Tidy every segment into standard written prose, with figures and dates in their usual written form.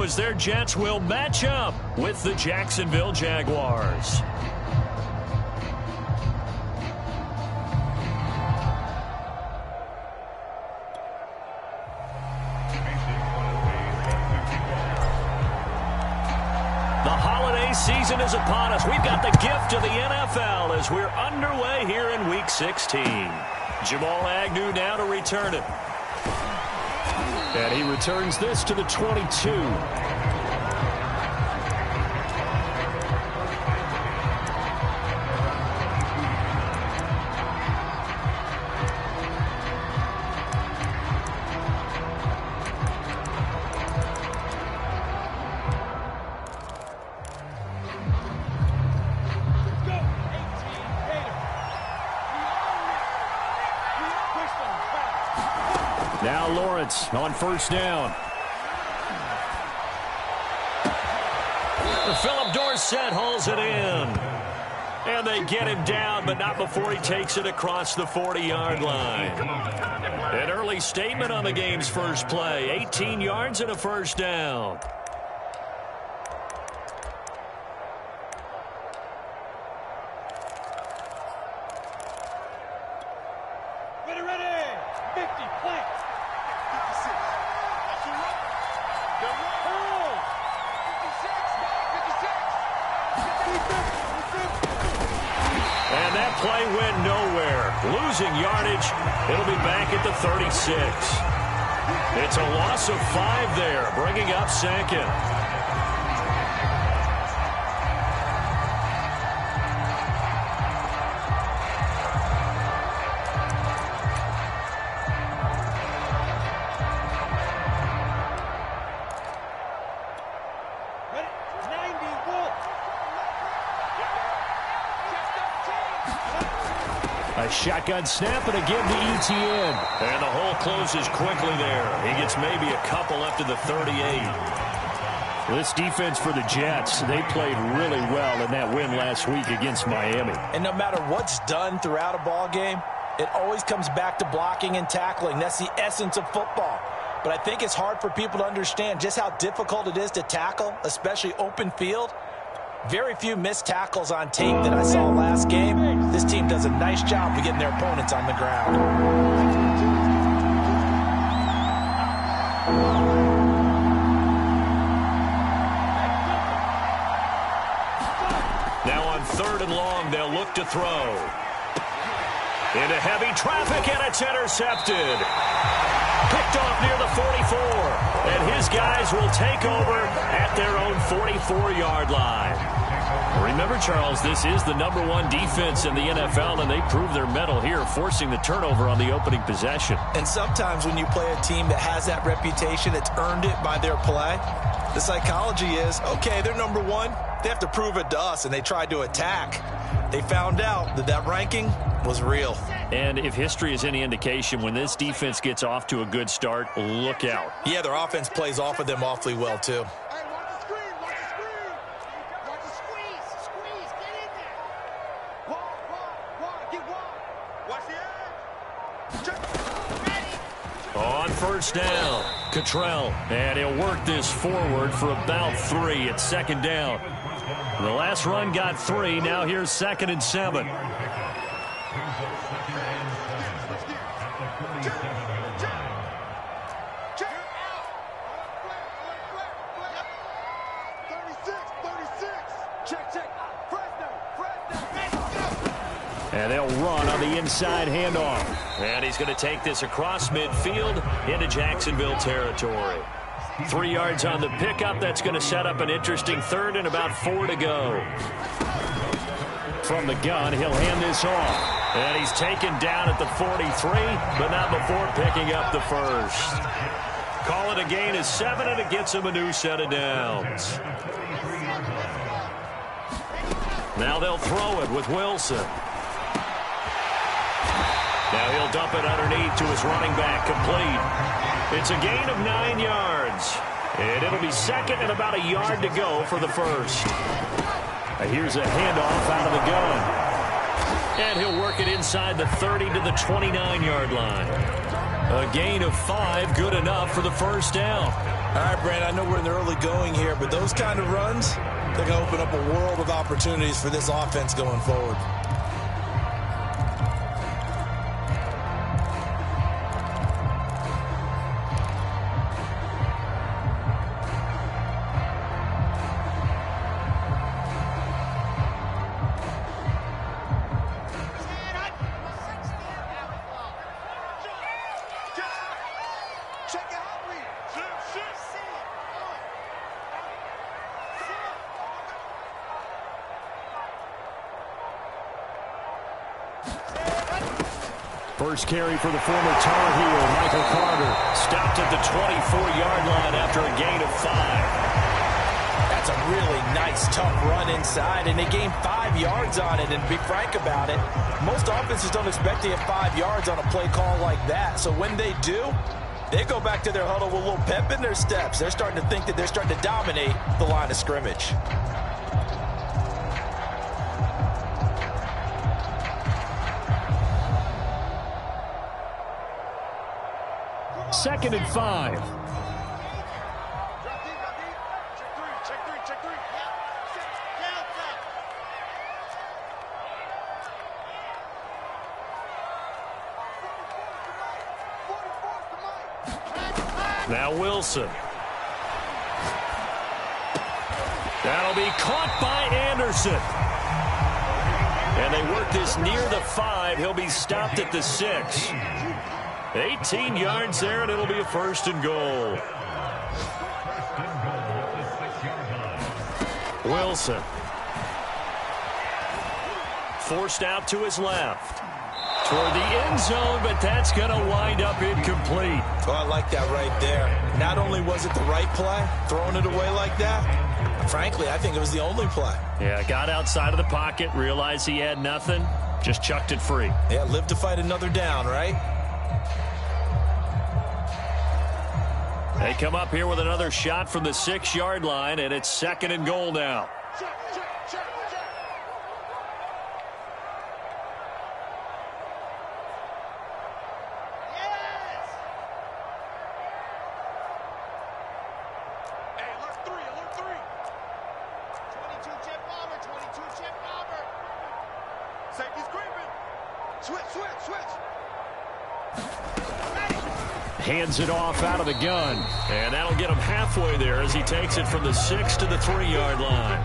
as their Jets will match up with the Jacksonville Jaguars. The holiday season is upon us. We've got the gift of the NFL as we're underway here in Week 16. Jamal Agnew now to return it. And he returns this to the 22. Now Lawrence on first down. Philip Dorsett hauls it in. And they get him down, but not before he takes it across the 40-yard line. An early statement on the game's first play. 18 yards and a first down. And that play went nowhere. Losing yardage. It'll be back at the 36. It's a loss of 5 there, bringing up second. A shotgun snap and again to Etienne. And the hole closes quickly there. He gets maybe a couple up to the 38. This defense for the Jets, they played really well in that win last week against Miami. And no matter what's done throughout a ball game, it always comes back to blocking and tackling. That's the essence of football. But I think it's hard for people to understand just how difficult it is to tackle, especially open field. Very few missed tackles on tape that I saw last game. This team does a nice job of getting their opponents on the ground. Now on 3rd and long, they'll look to throw. Into heavy traffic, and it's intercepted. Picked off near the 44. And his guys will take over at their own 44-yard line. Remember, Charles, this is the #1 defense in the NFL, and they prove their mettle here, forcing the turnover on the opening possession. And sometimes when you play a team that has that reputation, it's earned it by their play. The psychology is, okay, they're #1. They have to prove it to us, and they tried to attack. They found out that that ranking was real. And if history is any indication, when this defense gets off to a good start, look out. Yeah, their offense plays off of them awfully well, too. On first down, Cottrell, and he'll work this forward for about 3 at 2nd down. The last run got 3. Now here's 2nd and 7. And they'll run on the inside handoff. And he's going to take this across midfield into Jacksonville territory. 3 yards on the pickup. That's going to set up an interesting 3rd and about 4 to go. From the gun, he'll hand this off. And he's taken down at the 43, but not before picking up the first. Call it a gain of 7, and it gets him a new set of downs. Now they'll throw it with Wilson. Now he'll dump it underneath to his running back, complete. It's a gain of 9 yards. And it'll be 2nd and about a yard to go for the first. Here's a handoff out of the gun. And he'll work it inside the 30 to the 29-yard line. A gain of 5, good enough for the first down. All right, Brandon, I know we're in the early going here, but those kind of runs, they're going to open up a world of opportunities for this offense going forward. First carry for the former Tar Heel, Michael Carter. Stopped at the 24-yard line after a gain of 5. That's a really nice, tough run inside, and they gained 5 yards on it. And to be frank about it, most offenses don't expect to get 5 yards on a play call like that. So when they do, they go back to their huddle with a little pep in their steps. They're starting to think that they're starting to dominate the line of scrimmage. Second and 5. Now Wilson. That'll be caught by Anderson. And they work this near the 5. He'll be stopped at the 6. 18 yards there, and it'll be a first and goal. Wilson. Forced out to his left. Toward the end zone, but that's going to wind up incomplete. Oh, I like that right there. Not only was it the right play, throwing it away like that, frankly, I think it was the only play. Yeah, got outside of the pocket, realized he had nothing, just chucked it free. Yeah, live to fight another down, right? They come up here with another shot from the 6-yard line, and it's second and goal now. Hands it off out of the gun. And that'll get him halfway there as he takes it from the 6 to the 3-yard line.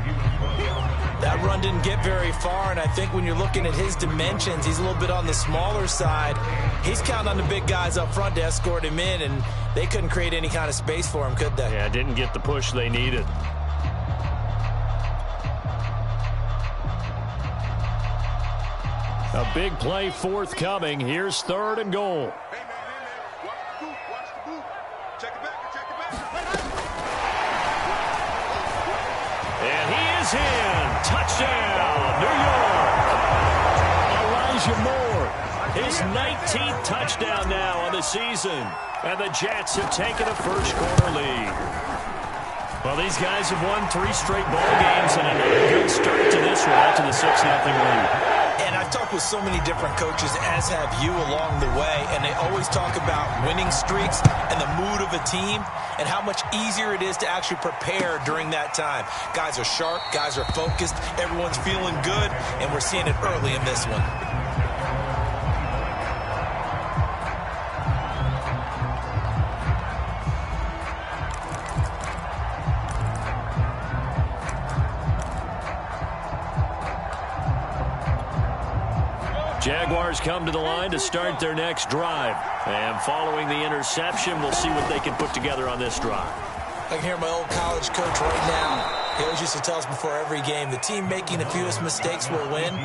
That run didn't get very far, and I think when you're looking at his dimensions, he's a little bit on the smaller side. He's counting on the big guys up front to escort him in, and they couldn't create any kind of space for him, could they? Yeah, didn't get the push they needed. A big play forthcoming. Here's third and goal. And he is in. Touchdown, New York. Elijah Moore, his 19th touchdown now on the season. And the Jets have taken a first-quarter lead. Well, these guys have won 3 straight ball games and a good start to this one out to the 6-0 lead. And I've talked with so many different coaches, as have you, along the way, and they always talk about winning streaks and the mood of a team and how much easier it is to actually prepare during that time. Guys are sharp, guys are focused, everyone's feeling good, and we're seeing it early in this one. Jaguars come to the line to start their next drive. And following the interception, we'll see what they can put together on this drive. I can hear my old college coach right now. He always used to tell us before every game, the team making the fewest mistakes will win.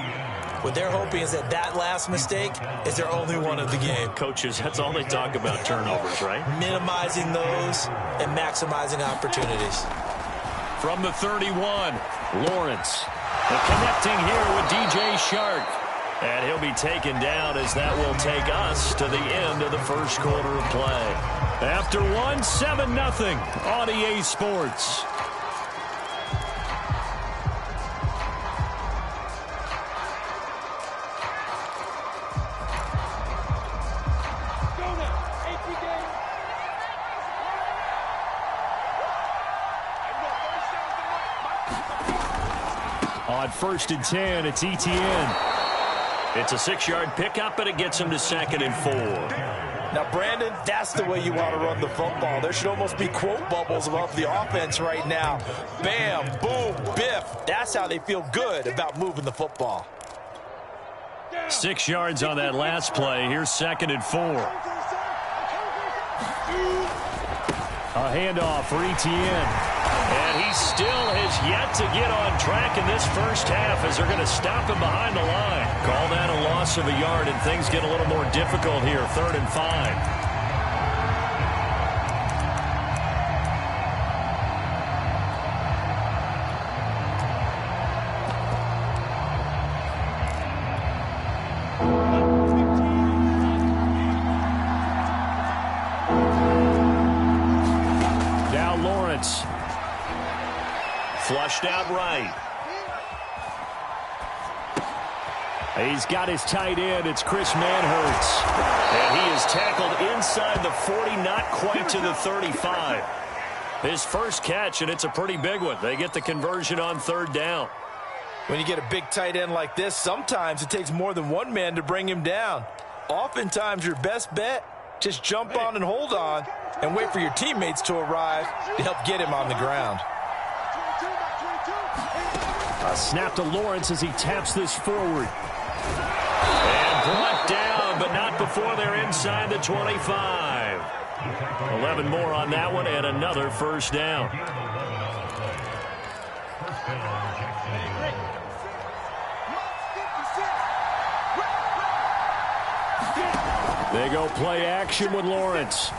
What they're hoping is that that last mistake is their only one of the game. Coaches, that's all they talk about, turnovers, right? Minimizing those and maximizing opportunities. From the 31, Lawrence. And connecting here with DJ Shark. And he'll be taken down as that will take us to the end of the first quarter of play. After one, 7-0 on EA Sports. On 1st and 10, it's Etienne. It's a 6-yard pickup, and it gets him to 2nd and 4. Now, Brandon, that's the way you want to run the football. There should almost be quote bubbles above the offense right now. Bam, boom, biff. That's how they feel good about moving the football. 6 yards on that last play. Here's 2nd and 4. A handoff for Etienne. And he still has yet to get on track in this first half as they're going to stop him behind the line. Call that a loss of a yard, and things get a little more difficult here. 3rd and 5. Flushed out right. He's got his tight end. It's Chris Manhertz. And he is tackled inside the 40, not quite to the 35. His first catch, and it's a pretty big one. They get the conversion on 3rd down. When you get a big tight end like this, sometimes it takes more than one man to bring him down. Oftentimes, your best bet, just jump on and hold on and wait for your teammates to arrive to help get him on the ground. A snap to Lawrence as he taps this forward. And brought down, but not before they're inside the 25. 11 more on that one, and another first down. They go play action with Lawrence.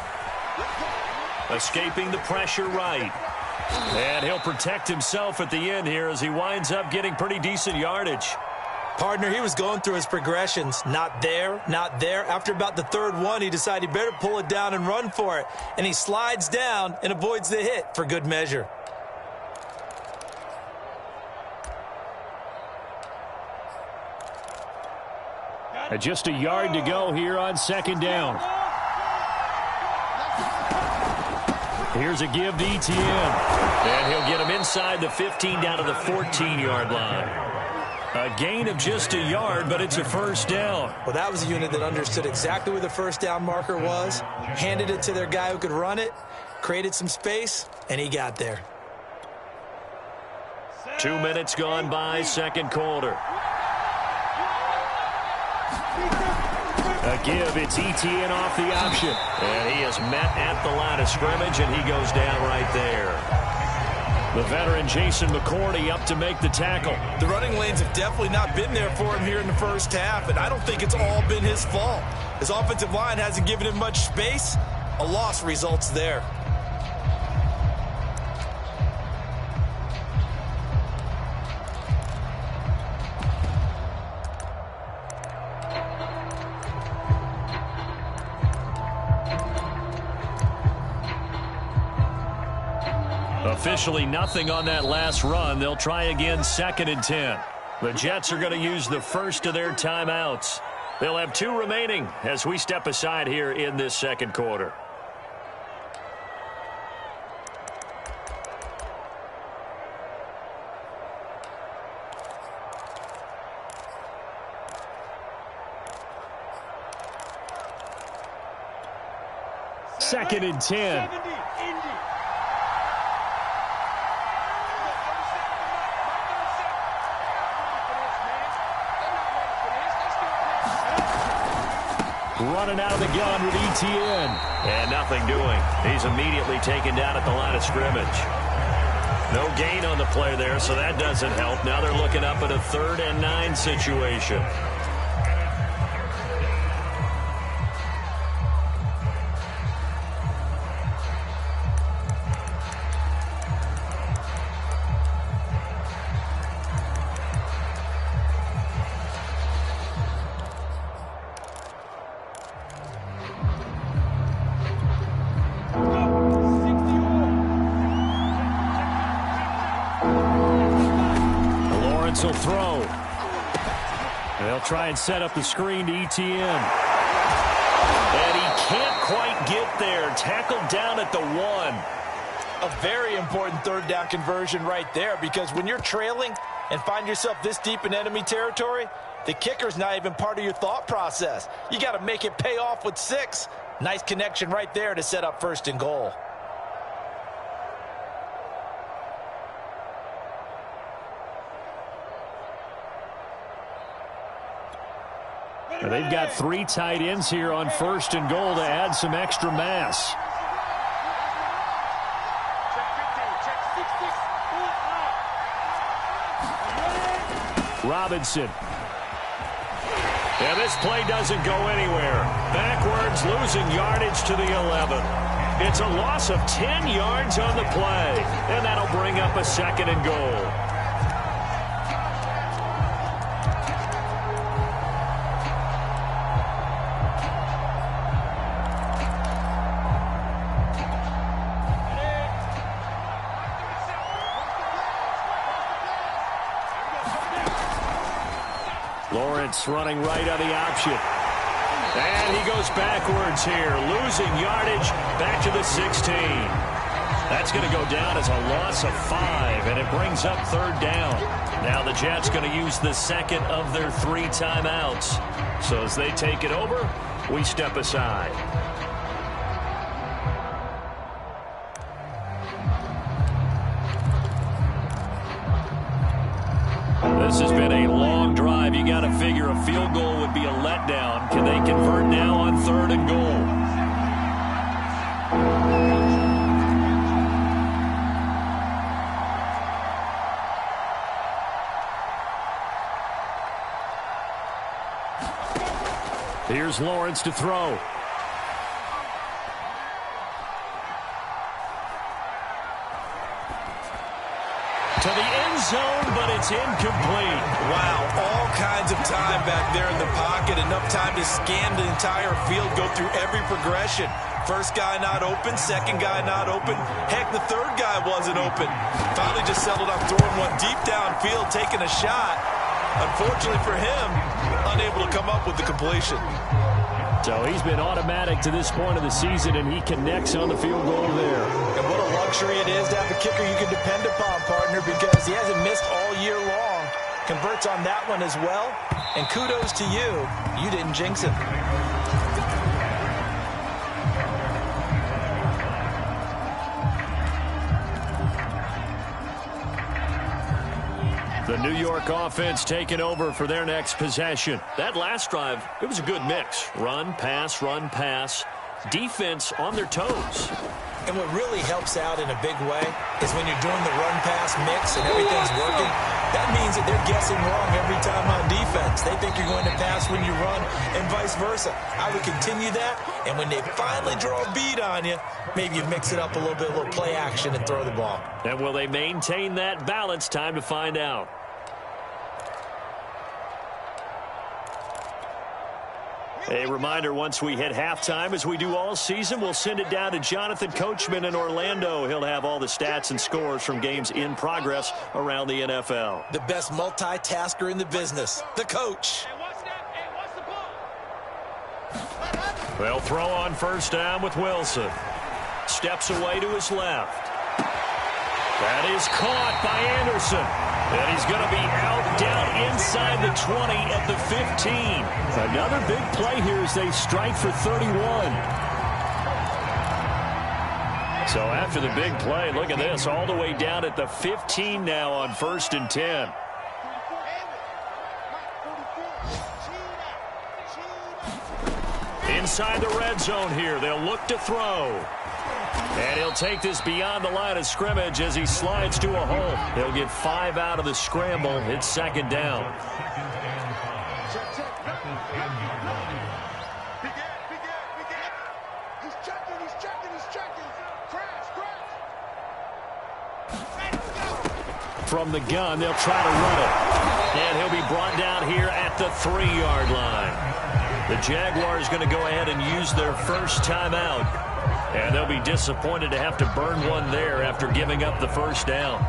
Escaping the pressure right. And he'll protect himself at the end here as he winds up getting pretty decent yardage. Partner, he was going through his progressions. Not there, not there. After about the 3rd one, he decided he better pull it down and run for it. And he slides down and avoids the hit for good measure. Just a yard to go here on 2nd down. Here's a give to Etienne. And he'll get him inside the 15 down to the 14-yard line. A gain of just a yard, but it's a first down. Well, that was a unit that understood exactly where the first down marker was, handed it to their guy who could run it, created some space, and he got there. 2 minutes gone by, 2nd quarter. A give, it's Etienne off the option. And he is met at the line of scrimmage, and he goes down right there. The veteran Jason McCourty up to make the tackle. The running lanes have definitely not been there for him here in the first half, and I don't think it's all been his fault. His offensive line hasn't given him much space. A loss results there. Officially nothing on that last run. They'll try again 2nd and 10. The Jets are going to use the first of their timeouts. They'll have 2 remaining as we step aside here in this 2nd quarter. Second and 10. Running out of the gun with Etienne. And nothing doing. He's immediately taken down at the line of scrimmage. No gain on the play there, so that doesn't help. Now they're looking up at a 3rd and 9 situation. Will throw. They'll try and set up the screen to Etienne. And he can't quite get there. Tackled down at the 1. A very important third down conversion right there, because when you're trailing and find yourself this deep in enemy territory, the kicker's not even part of your thought process. You got to make it pay off with 6. Nice connection right there to set up 1st and goal. They've got 3 tight ends here on 1st and goal to add some extra mass. Robinson. And this play doesn't go anywhere. Backwards, losing yardage to the 11. It's a loss of 10 yards on the play. And that'll bring up a 2nd and goal. Lawrence running right on the option. And he goes backwards here, losing yardage back to the 16. That's going to go down as a loss of 5, and it brings up 3rd down. Now the Jets going to use the 2nd of their 3 timeouts. So as they take it over, we step aside. This has been a long drive. You got to figure a field goal would be a letdown. Can they convert now on 3rd and goal? Here's Lawrence to throw. To the end zone, but it's incomplete. Wow, all kinds of time back there in the pocket. Enough time to scan the entire field, go through every progression. First guy not open, second guy not open. Heck, the third guy wasn't open. Finally just settled on throwing one deep downfield, taking a shot. Unfortunately for him, unable to come up with the completion. So he's been automatic to this point of the season, and he connects on the field goal there. And what a luxury it is to have a kicker you can depend upon, partner, because he hasn't missed all year long. Converts on that one as well. And kudos to you. You didn't jinx it. The New York offense taking over for their next possession. That last drive, it was a good mix. Run, pass, defense on their toes. And what really helps out in a big way is when you're doing the run-pass mix and everything's working, that means that they're guessing wrong every time on defense. They think you're going to pass when you run and vice versa. I would continue that, and when they finally draw a bead on you, maybe you mix it up a little bit, a little play action and throw the ball. And will they maintain that balance? Time to find out. A reminder, once we hit halftime, as we do all season, we'll send it down to Jonathan Coachman in Orlando. He'll have all the stats and scores from games in progress around the NFL. The best multitasker in the business, the coach. They'll throw on 1st down with Wilson. Steps away to his left. That is caught by Anderson. And he's going to be out down inside the 20 at the 15. Another big play here as they strike for 31. So after the big play, look at this, all the way down at the 15 now on 1st and 10. Inside the red zone here, they'll look to throw. And he'll take this beyond the line of scrimmage as he slides to a hole. He'll get 5 out of the scramble. It's 2nd down. From the gun, they'll try to run it. And he'll be brought down here at the 3-yard line. The Jaguars going to go ahead and use their first timeout. And they'll be disappointed to have to burn one there after giving up the 1st down.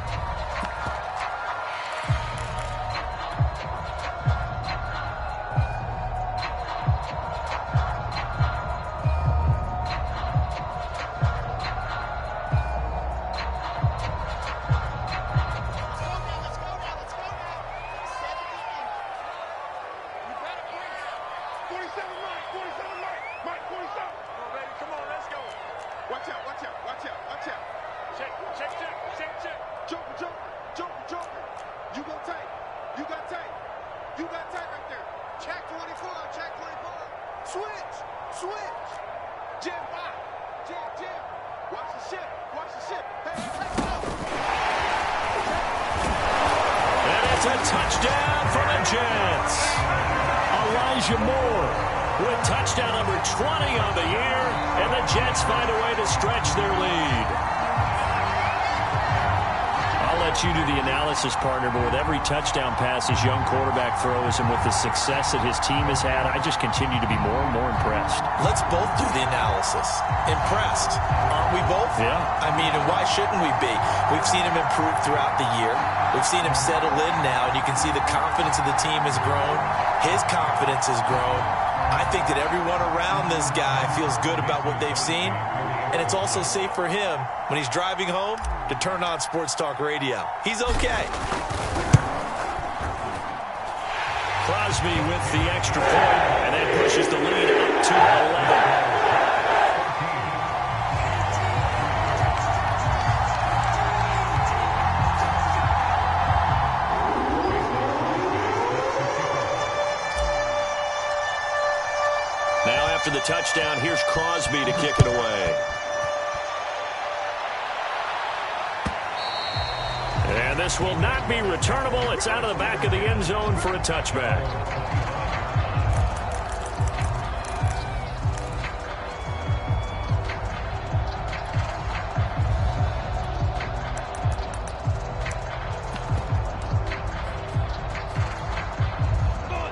It's a touchdown for the Jets. Elijah Moore with touchdown number 20 on the year, and the Jets find a way to stretch their lead. I'll let you do the analysis, partner, but with every touchdown pass his young quarterback throws and with the success that his team has had, I just continue to be more and more impressed. Let's both do the analysis. Impressed. Aren't we both? Yeah. I mean, and why shouldn't we be? We've seen him improve throughout the year. We've seen him settle in now, and you can see the confidence of the team has grown. His confidence has grown. I think that everyone around this guy feels good about what they've seen, and it's also safe for him when he's driving home to turn on Sports Talk Radio. He's okay. Crosby with the extra point, and that pushes the lead up to 11. Now after the touchdown, here's Crosby to kick it away. And this will not be returnable. It's out of the back of the end zone for a touchback.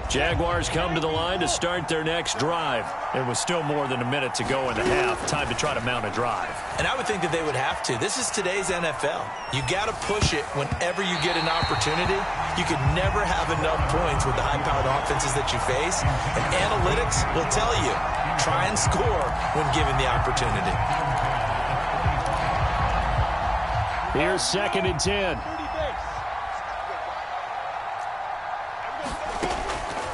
Jaguars come to the line to start their next drive. There was still more than a minute to go in the half. Time to try to mount a drive. And I would think that they would have to. This is today's NFL. You got to push it whenever you get an opportunity. You could never have enough points with the high-powered offenses that you face. And analytics will tell you, try and score when given the opportunity. Here's 2nd and 10.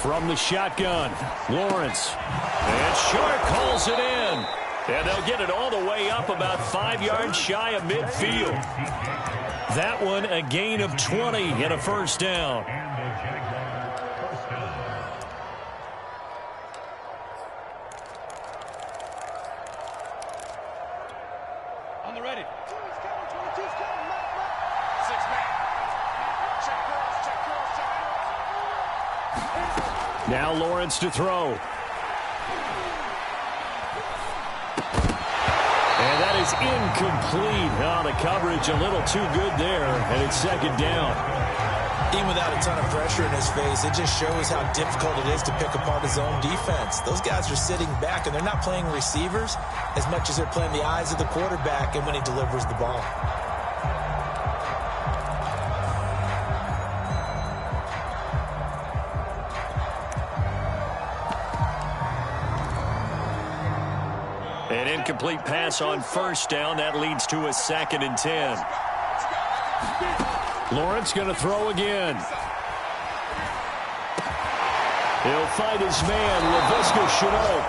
From the shotgun, Lawrence. And Shark calls it in. And they'll get it all the way up about 5 yards shy of midfield. That one a gain of 20 and a first down. On the ready. Now Lawrence to throw. And that is incomplete. Oh, the coverage a little too good there, and it's 2nd down. Even without a ton of pressure in his face, it just shows how difficult it is to pick apart his own defense. Those guys are sitting back, and they're not playing receivers as much as they're playing the eyes of the quarterback and when he delivers the ball. An incomplete pass on first down. That leads to a 2nd and 10. Lawrence going to throw again. He'll find his man, Laviska Shenault.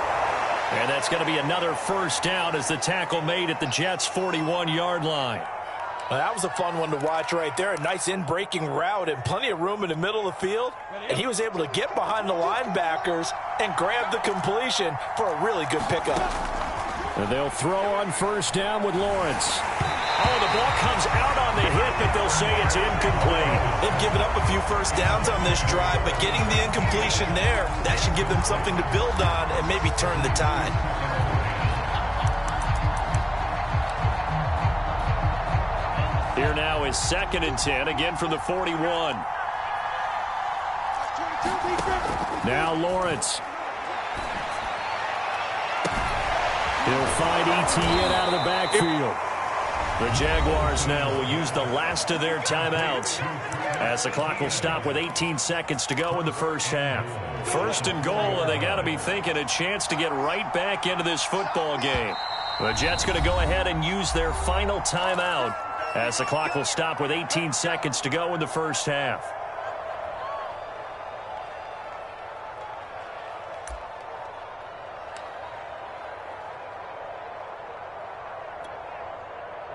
And that's going to be another first down as the tackle made at the Jets' 41-yard line. Well, that was a fun one to watch right there. A nice in-breaking route and plenty of room in the middle of the field. And he was able to get behind the linebackers and grab the completion for a really good pickup. And they'll throw on first down with Lawrence. Oh, the ball comes out on the hit, but they'll say it's incomplete. They've given up a few first downs on this drive, but getting the incompletion there, that should give them something to build on and maybe turn the tide. Here now is 2nd and 10, again from the 41. Now Lawrence. He'll find Etienne out of the backfield. The Jaguars now will use the last of their timeouts as the clock will stop with 18 seconds to go in the first half. 1st and goal, and they got to be thinking a chance to get right back into this football game. The Jets going to go ahead and use their final timeout as the clock will stop with 18 seconds to go in the first half.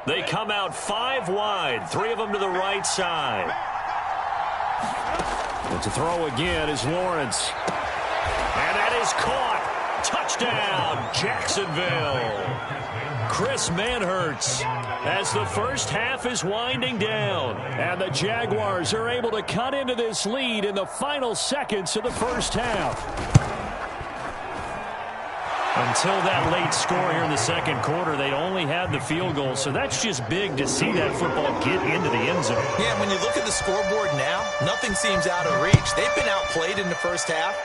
They come out 5 wide, 3 of them to the right side. And to throw again is Lawrence. And that is caught. Touchdown, Jacksonville. Chris Manhertz, as the first half is winding down. And the Jaguars are able to cut into this lead in the final seconds of the first half. Until that late score here in the second quarter, they only had the field goal. So that's just big to see that football get into the end zone. Yeah, when you look at the scoreboard now, nothing seems out of reach. They've been outplayed in the first half.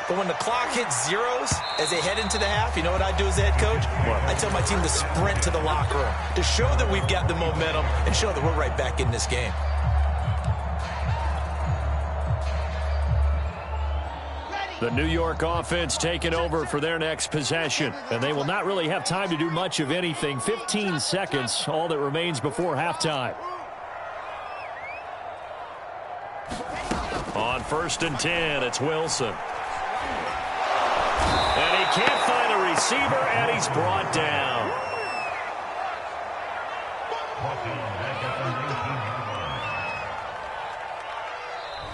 But when the clock hits zeros as they head into the half, you know what I do as a head coach? What? I tell my team to sprint to the locker room to show that we've got the momentum and show that we're right back in this game. The New York offense taking over for their next possession. And they will not really have time to do much of anything. 15 seconds, all that remains before halftime. On 1st and 10, it's Wilson. And he can't find a receiver, and he's brought down.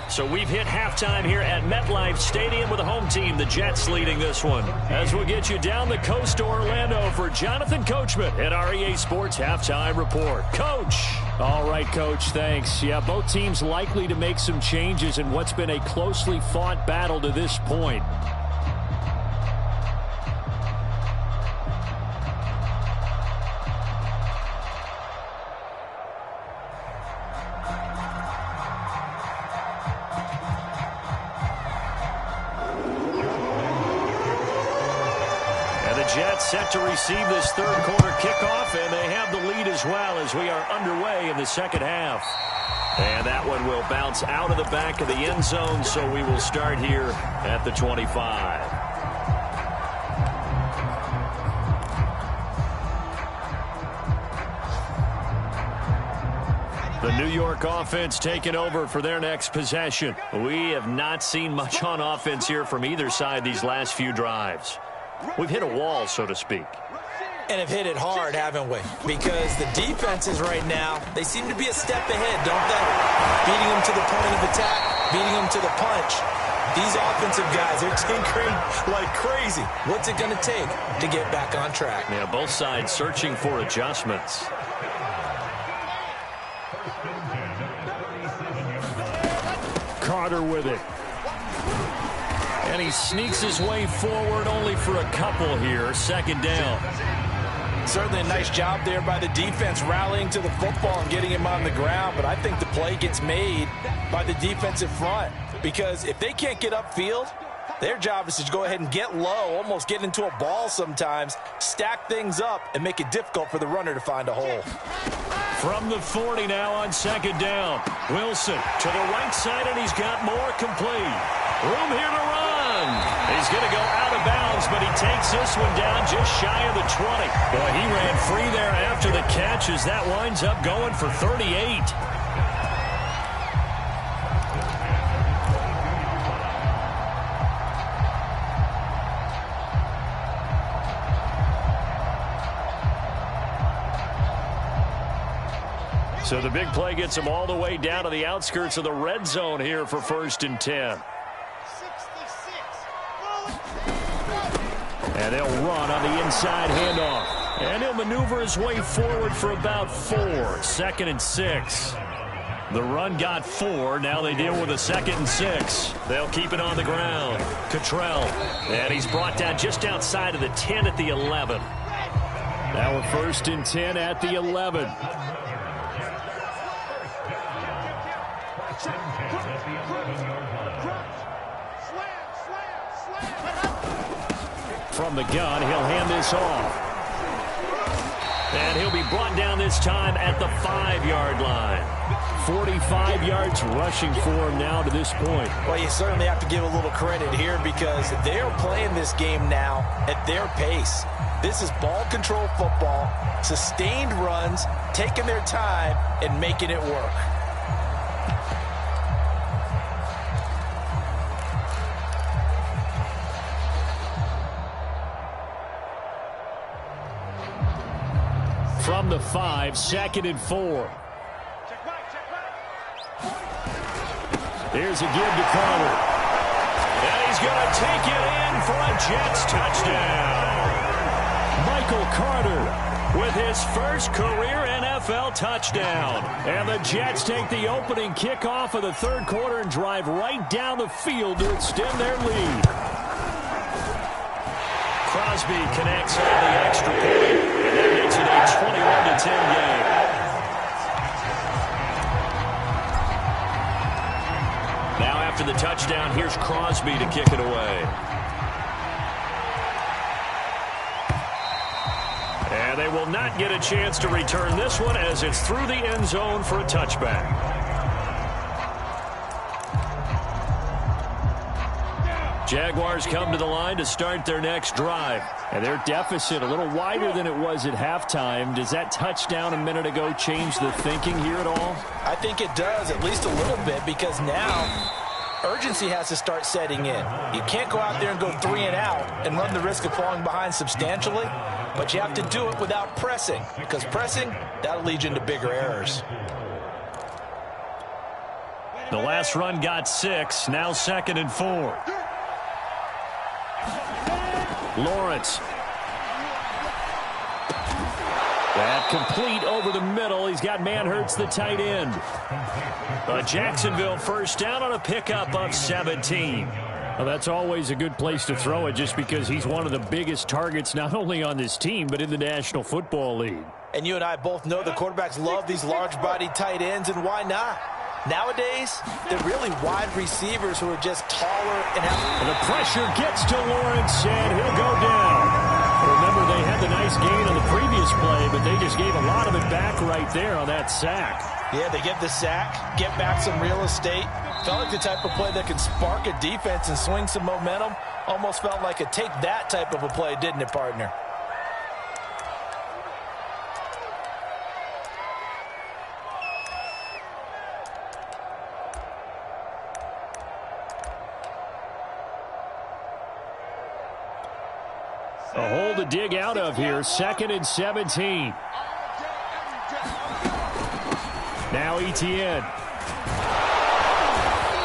So we've hit halftime here at MetLife Stadium with the home team, the Jets, leading this one. As we'll get you down the coast to Orlando for Jonathan Coachman at our EA Sports Halftime Report. Coach. All right, Coach, thanks. Yeah, both teams likely to make some changes in what's been a closely fought battle to this point. Jets set to receive this third quarter kickoff, and they have the lead as well as we are underway in the second half. And that one will bounce out of the back of the end zone, so we will start here at the 25. The New York offense taking over for their next possession. We have not seen much on offense here from either side these last few drives. We've hit a wall, so to speak. And have hit it hard, haven't we? Because the defenses right now, they seem to be a step ahead, don't they? Beating them to the point of attack, beating them to the punch. These offensive guys are tinkering like crazy. What's it going to take to get back on track? Yeah, both sides searching for adjustments. Carter with it. And he sneaks his way forward only for a couple here. Second down. Certainly a nice job there by the defense rallying to the football and getting him on the ground. But I think the play gets made by the defensive front. Because if they can't get upfield, their job is to go ahead and get low, almost get into a ball sometimes, stack things up, and make it difficult for the runner to find a hole. From the 40 now on second down. Wilson to the right side, and he's got more complete. Room here to run. He's going to go out of bounds, but he takes this one down just shy of the 20. Boy, he ran free there after the catch as that winds up going for 38. So the big play gets him all the way down to the outskirts of the red zone here for 1st and 10. And they'll run on the inside handoff. And he'll maneuver his way forward for about 4. 2nd and 6. The run got 4. Now they deal with a 2nd and 6. They'll keep it on the ground. Cottrell. And he's brought down just outside of the 10 at the 11. Now we're 1st and 10 at the 11. From the gun, he'll hand this off. And he'll be brought down this time at the 5-yard line. 45 yards rushing for him now to this point. Well, you certainly have to give a little credit here because they're playing this game now at their pace. This is ball control football, sustained runs, taking their time and making it work. From the 5, 2nd and 4. Here's a give to Carter. And he's going to take it in for a Jets touchdown. Michael Carter with his first career NFL touchdown. And the Jets take the opening kickoff of the third quarter and drive right down the field to extend their lead. Crosby connects on the extra point, and that makes it a 21-10 game. Now after the touchdown, here's Crosby to kick it away. And they will not get a chance to return this one as it's through the end zone for a touchback. Jaguars come to the line to start their next drive. And their deficit a little wider than it was at halftime. Does that touchdown a minute ago change the thinking here at all? I think it does, at least a little bit, because now urgency has to start setting in. You can't go out there and go 3 and out and run the risk of falling behind substantially, but you have to do it without pressing, because pressing, that'll lead you into bigger errors. The last run got 6, now 2nd and 4. Lawrence. That complete over the middle. He's got Manhurts, the tight end. A Jacksonville first down on a pickup of 17. Well, that's always a good place to throw it just because he's one of the biggest targets not only on this team but in the National Football League. And you and I both know the quarterbacks love these large-bodied tight ends, and why not? Nowadays, they're really wide receivers who are just taller and have... And the pressure gets to Lawrence, and he'll go down. Remember, they had the nice gain on the previous play, but they just gave a lot of it back right there on that sack. Yeah, they get the sack, get back some real estate. Felt like the type of play that can spark a defense and swing some momentum. Almost felt like a take that type of a play, didn't it, partner? A hole to dig out of here. 2nd and 17. Now Etienne.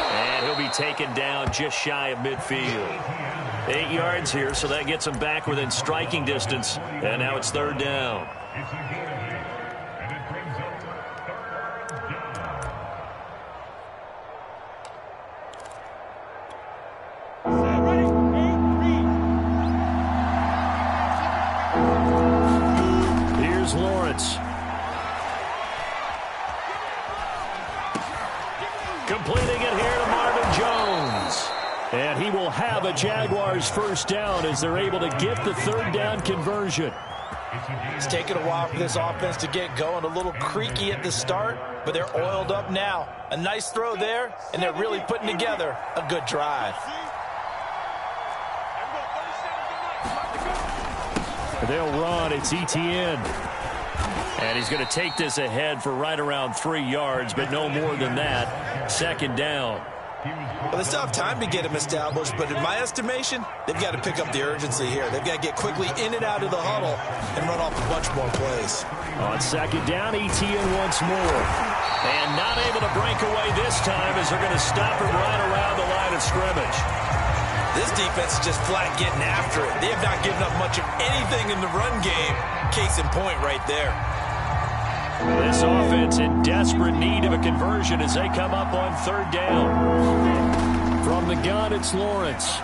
And he'll be taken down just shy of midfield. 8 yards here, so that gets him back within striking distance. And now it's 3rd down. Lawrence. Completing it here to Marvin Jones. And he will have a Jaguars first down as they're able to get the 3rd down conversion. It's taken a while for this offense to get going. A little creaky at the start, but they're oiled up now. A nice throw there, and they're really putting together a good drive. They'll run. It's Etienne. And he's going to take this ahead for right around 3 yards, but no more than that. 2nd down. Well, they still have time to get him established, but in my estimation, they've got to pick up the urgency here. They've got to get quickly in and out of the huddle and run off a bunch more plays. On 2nd down, Etienne once more. And not able to break away this time as they're going to stop him right around the line of scrimmage. This defense is just flat getting after it. They have not given up much of anything in the run game. Case in point right there. This offense in desperate need of a conversion as they come up on 3rd down. From the gun, it's Lawrence.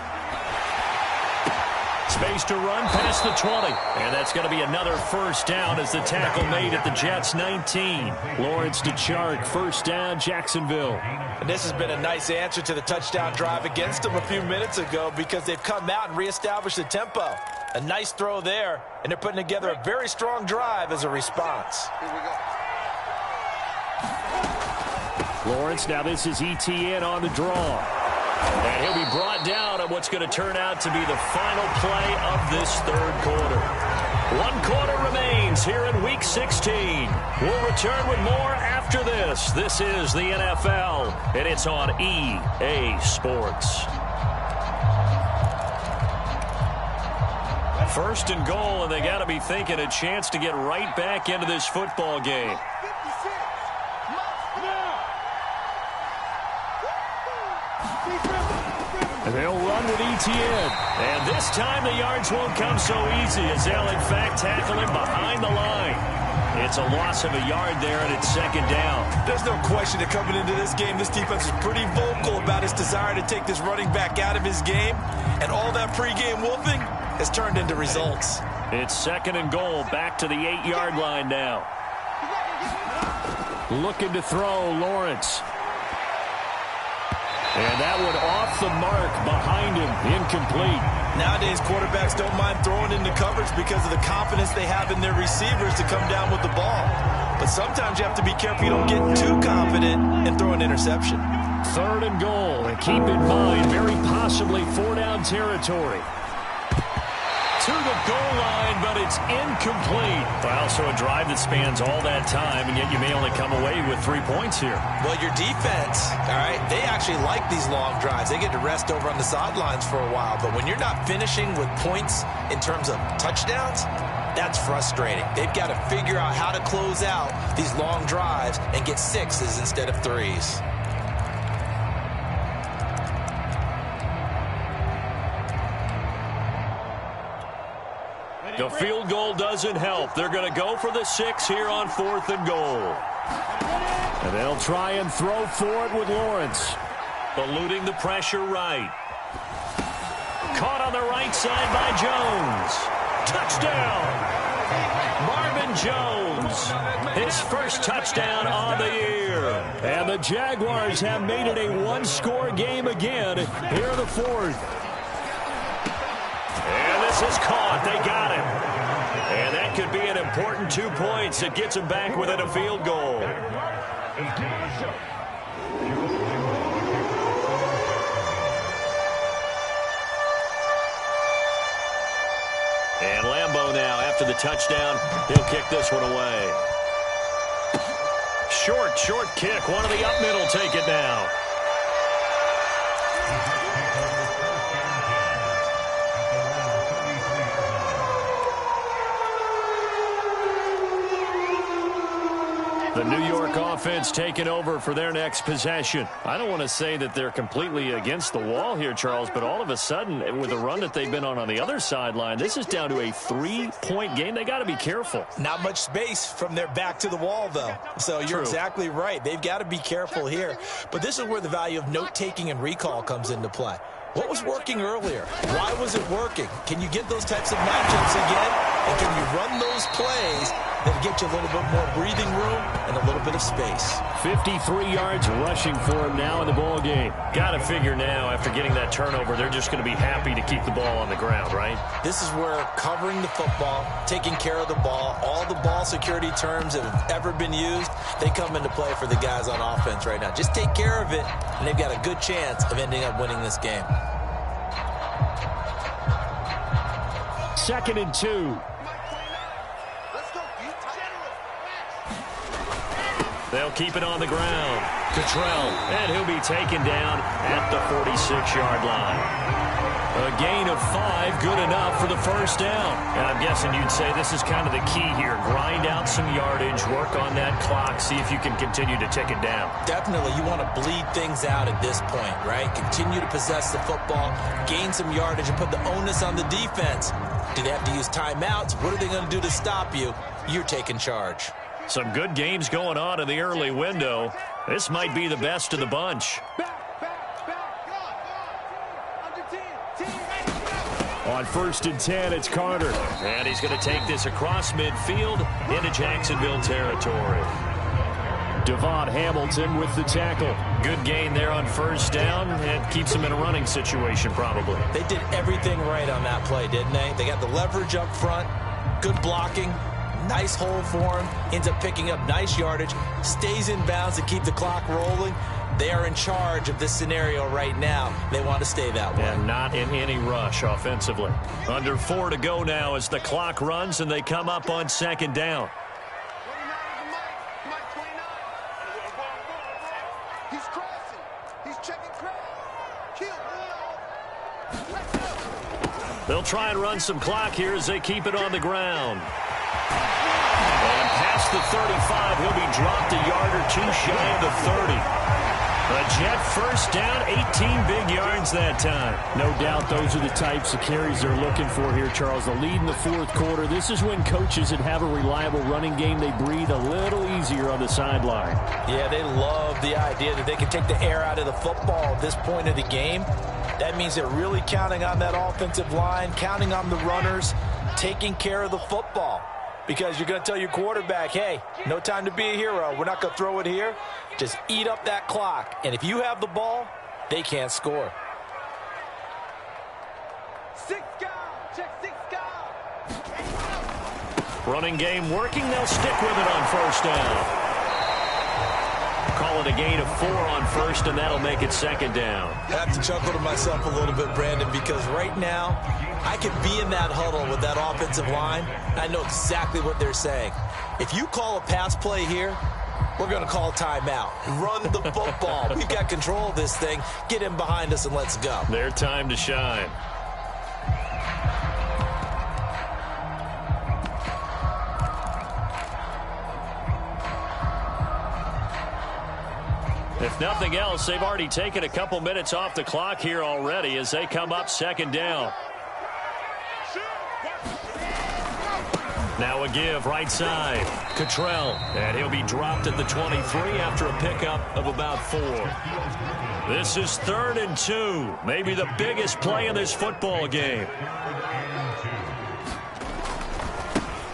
Space to run past the 20. And that's going to be another first down as the tackle made at the Jets' 19. Lawrence to Chark. First down, Jacksonville. And this has been a nice answer to the touchdown drive against them a few minutes ago because they've come out and reestablished the tempo. A nice throw there, and they're putting together a very strong drive as a response. Here we go. Lawrence, now this is Etienne on the draw. And he'll be brought down on what's going to turn out to be the final play of this 3rd quarter. 1 quarter remains here in Week 16. We'll return with more after this. This is the NFL, and it's on EA Sports. 1st and goal, and they got to be thinking a chance to get right back into this football game. And they'll run with Etienne. And this time the yards won't come so easy as they'll, in fact, tackle him behind the line. It's a loss of a yard there, and it's second down. There's no question that coming into this game, this defense is pretty vocal about its desire to take this running back out of his game. And all that pregame wolfing has turned into results. It's second and goal, back to the 8-yard line now. Looking to throw, Lawrence. And that one off the mark behind him, incomplete. Nowadays, quarterbacks don't mind throwing into coverage because of the confidence they have in their receivers to come down with the ball. But sometimes you have to be careful you don't get too confident and throw an interception. Third and goal, and keep in mind, very possibly 4-down territory. To the goal line, but it's incomplete. Well, so a drive that spans all that time, and yet you may only come away with 3 points here. Well, your defense, all right, they actually like these long drives. They get to rest over on the sidelines for a while. But when you're not finishing with points in terms of touchdowns, that's frustrating. They've got to figure out how to close out these long drives and get 6s instead of 3s. The field goal doesn't help. They're going to go for the 6 here on 4th and goal. And they'll try and throw for it with Lawrence. Eluding the pressure right. Caught on the right side by Jones. Touchdown! Marvin Jones, his first touchdown on the year. And the Jaguars have made it a one-score game again here in the 4th. And this is caught. They got him. And that could be an important 2 points. It gets them back within a field goal. And Lambeau now, after the touchdown, he'll kick this one away. Short kick. One of the up middle take it now. The New York offense taking over for their next possession. I don't want to say that they're completely against the wall here, Charles, but all of a sudden, with the run that they've been on the other sideline, this is down to a 3-point game. They got to be careful. Not much space from their back to the wall, though. So you're exactly right. They've got to be careful here. But this is where the value of note-taking and recall comes into play. What was working earlier? Why was it working? Can you get those types of matchups again? And can you run those plays that get you a little bit more breathing room and a little bit of space? 53 yards rushing for him now in the ball game. Got to figure now, after getting that turnover, they're just going to be happy to keep the ball on the ground, right? This is where covering the football, taking care of the ball, all the ball security terms that have ever been used, they come into play for the guys on offense right now. Just take care of it, and they've got a good chance of ending up winning this game. 2nd and 2. They'll keep it on the ground. Cottrell, and he'll be taken down at the 46-yard line. A gain of 5, good enough for the first down. And I'm guessing you'd say this is kind of the key here. Grind out some yardage, work on that clock, see if you can continue to tick it down. Definitely, you want to bleed things out at this point, right? Continue to possess the football, gain some yardage, and put the onus on the defense. Do they have to use timeouts? What are they going to do to stop you? You're taking charge. Some good games going on in the early window. This might be the best of the bunch. On 1st and 10, it's Carter. And he's going to take this across midfield into Jacksonville territory. Devon Hamilton with the tackle. Good gain there on first down, and keeps him in a running situation probably. They did everything right on that play, didn't they? They got the leverage up front, good blocking, nice hole for him, ends up picking up nice yardage, stays in bounds to keep the clock rolling. They are in charge of this scenario right now. They want to stay that way. And not in any rush offensively. Under 4 to go now as the clock runs and they come up on 2nd down. They'll try and run some clock here as they keep it on the ground. And past the 35, he'll be dropped a yard or two shy of the 30. The Jet first down, 18 big yards that time. No doubt those are the types of carries they're looking for here, Charles. The lead in the fourth quarter. This is when coaches that have a reliable running game, they breathe a little easier on the sideline. Yeah, they love the idea that they can take the air out of the football at this point of the game. That means they're really counting on that offensive line, counting on the runners, taking care of the football. Because you're going to tell your quarterback, hey, no time to be a hero. We're not going to throw it here. Just eat up that clock. And if you have the ball, they can't score. Running game working. They'll stick with it on first down. Call it a gain of 4 on first, and that'll make it second down. I have to chuckle to myself a little bit, Brandon, because right now I could be in that huddle with that offensive line. I know exactly what they're saying. If you call a pass play here, we're going to call timeout. Run the football. We've got control of this thing. Get him behind us and let's go. Their time to shine. If nothing else, they've already taken a couple minutes off the clock here already as they come up second down. Now a give right side. Cottrell, and he'll be dropped at the 23 after a pickup of about 4. This is 3rd and 2, maybe the biggest play in this football game.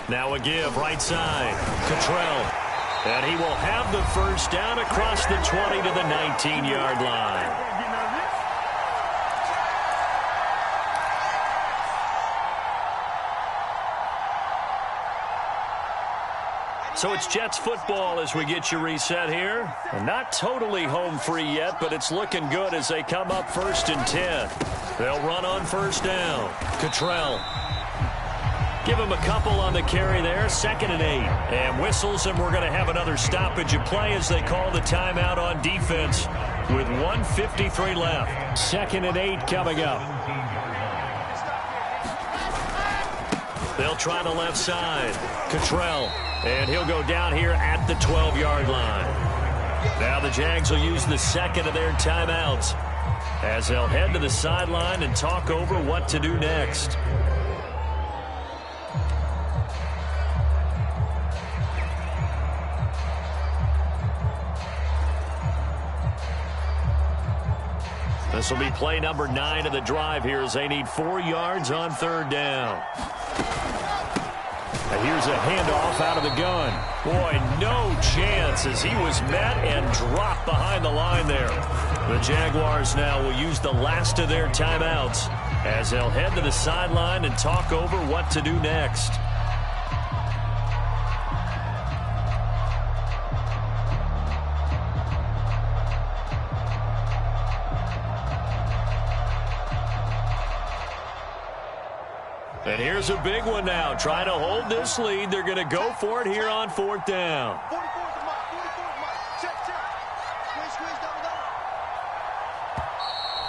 Now a give right side. Cottrell. And he will have the first down across the 20 to the 19-yard line. So it's Jets football as we get you reset here. And not totally home free yet, but it's looking good as they come up 1st and 10. They'll run on first down. Cottrell. Give him a couple on the carry there, 2nd and 8. And whistles, and we're going to have another stoppage of play as they call the timeout on defense with 1:53 left. 2nd and 8 coming up. They'll try the left side. Cottrell, and he'll go down here at the 12-yard line. Now the Jags will use the second of their timeouts as they'll head to the sideline and talk over what to do next. This will be play number 9 of the drive here as they need 4 yards on 3rd down. And here's a handoff out of the gun. Boy, no chance as he was met and dropped behind the line there. The Jaguars now will use the last of their timeouts as they'll head to the sideline and talk over what to do next. And here's a big one now. Trying to hold this lead. They're going to go for it here on 4th down.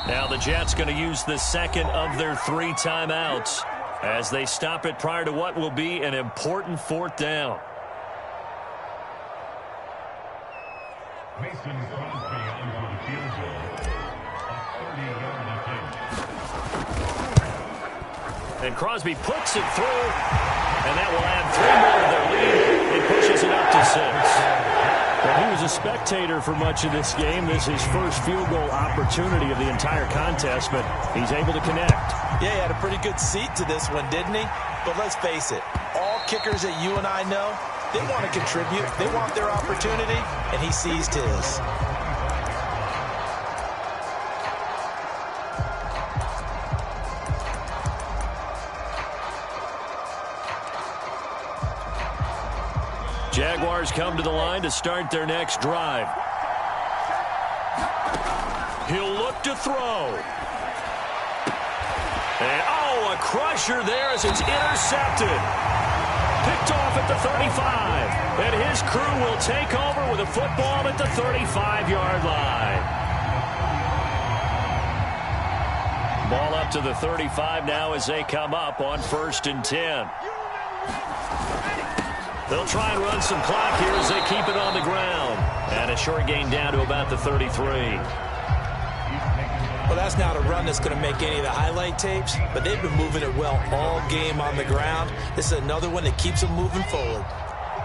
Now the Jets going to use the second of their 3 timeouts as they stop it prior to what will be an important 4th down. And Crosby puts it through, and that will add 3 more to their lead. It pushes it up to 6. Well, he was a spectator for much of this game. This is his first field goal opportunity of the entire contest, but he's able to connect. Yeah, he had a pretty good seat to this one, didn't he? But let's face it, all kickers that you and I know, they want to contribute. They want their opportunity, and he seized his. Jaguars come to the line to start their next drive. He'll look to throw. And, oh, a crusher there as it's intercepted. Picked off at the 35. And his crew will take over with a football at the 35-yard line. Ball up to the 35 now as they come up on 1st and 10. They'll try and run some clock here as they keep it on the ground. And a short gain down to about the 33. Well, that's not a run that's going to make any of the highlight tapes, but they've been moving it well all game on the ground. This is another one that keeps them moving forward.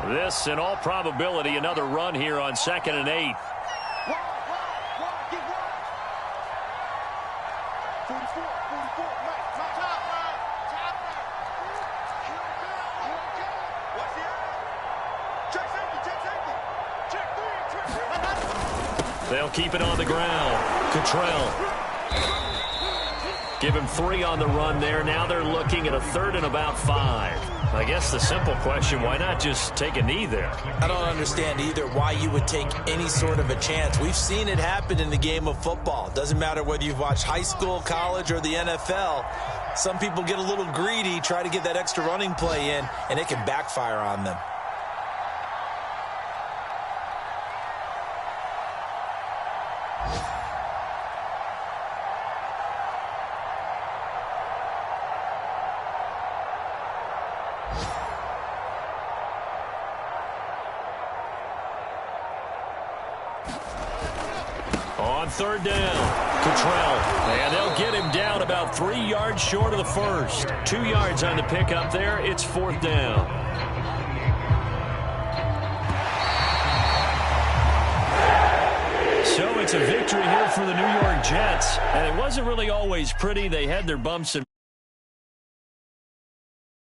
This, in all probability, another run here on 2nd and 8. They'll keep it on the ground. Cottrell. Give him 3 on the run there. Now they're looking at a 3rd and about 5. I guess the simple question, why not just take a knee there? I don't understand either why you would take any sort of a chance. We've seen it happen in the game of football. Doesn't matter whether you've watched high school, college, or the NFL. Some people get a little greedy, try to get that extra running play in, and it can backfire on them. On 3rd down, Cottrell. And they'll get him down about 3 yards short of the first. 2 yards on the pickup there. It's 4th down. So it's a victory here for the New York Jets. And it wasn't really always pretty. They had their bumps and